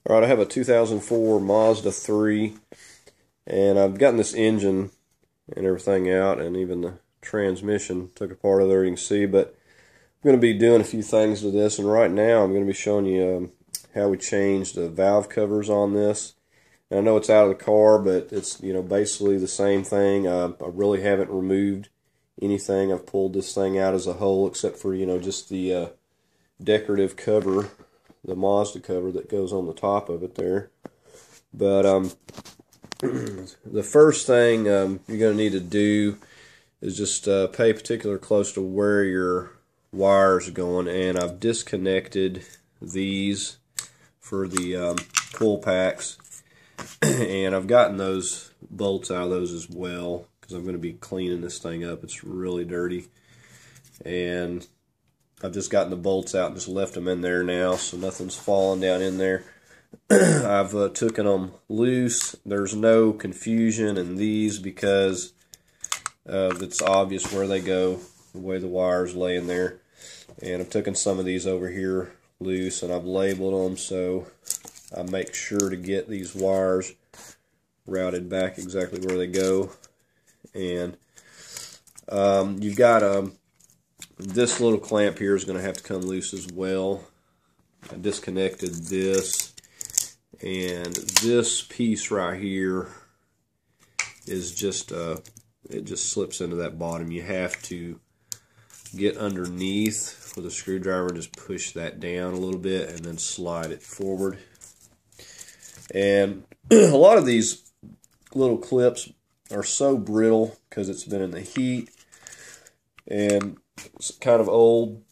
Alright, I have a 2004 Mazda 3, and I've gotten this engine and everything out, and even the transmission took apart of there, you can see, but I'm going to be doing a few things to this, and right now I'm going to be showing you how we changed the valve covers on this. And I know it's out of the car, but it's basically the same thing. I really haven't removed anything. I've pulled this thing out as a whole, except for just the decorative cover, the Mazda cover that goes on the top of it there. But the first thing you're going to need to do is just pay particular close to where your wires are going, and I've disconnected these for the pull packs, and I've gotten those bolts out of those as well, because I'm going to be cleaning this thing up. It's really dirty, and I've just gotten the bolts out and just left them in there now, so nothing's falling down in there. I've taken them loose. There's no confusion in these because it's obvious where they go, the way the wires lay in there. And I've taken some of these over here loose, and I've labeled them so I make sure to get these wires routed back exactly where they go. And you've got this little clamp here is going to have to come loose as well. I disconnected this, and this piece right here is just it just slips into that bottom. You have to get underneath with a screwdriver and just push that down a little bit and then slide it forward. And a lot of these little clips are so brittle because it's been in the heat and it's kind of old.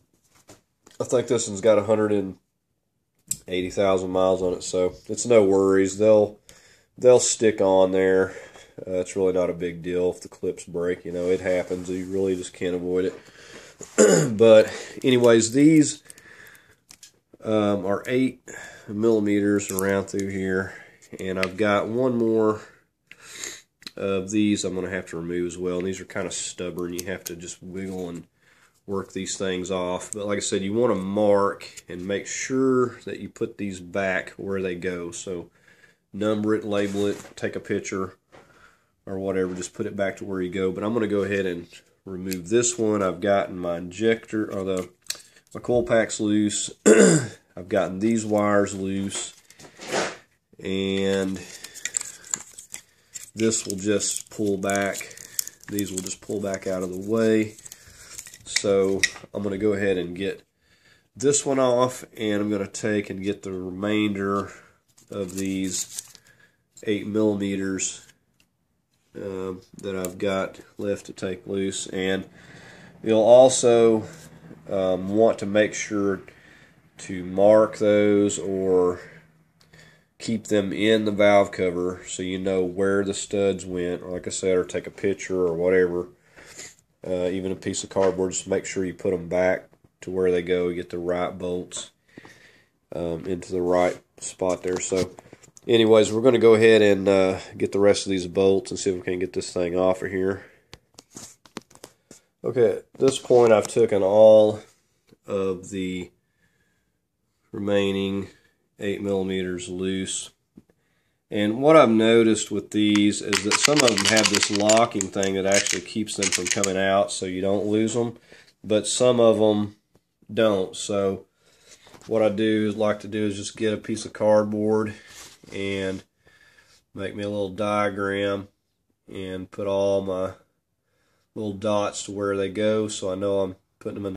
I think this one's got 180,000 miles on it, so it's no worries. They'll stick on there. It's really not a big deal if the clips break. It happens. You really just can't avoid it. But anyways, these are 8 millimeters around through here, and I've got one more of these I'm going to have to remove as well. And these are kind of stubborn. You have to just wiggle and work these things off. But like I said, you want to mark and make sure that you put these back where they go. So number it, label it, take a picture or whatever, just put it back to where you go. But I'm going to go ahead and remove this one. I've gotten my injector, or my coil packs loose. I've gotten these wires loose, and this will just pull back. These will just pull back out of the way. So I'm going to go ahead and get this one off, and I'm going to take and get the remainder of these 8 millimeters that I've got left to take loose. And you'll also want to make sure to mark those or keep them in the valve cover so you know where the studs went, or like I said, or take a picture or whatever. Even a piece of cardboard, just make sure you put them back to where they go. You get the right bolts into the right spot there. So anyways, we're going to go ahead and get the rest of these bolts and see if we can get this thing off of here. Okay, at this point I've taken all of the remaining 8 millimeters loose. And what I've noticed with these is that some of them have this locking thing that actually keeps them from coming out so you don't lose them, but some of them don't. So what I like to do is just get a piece of cardboard and make me a little diagram and put all my little dots to where they go, so I know I'm putting them in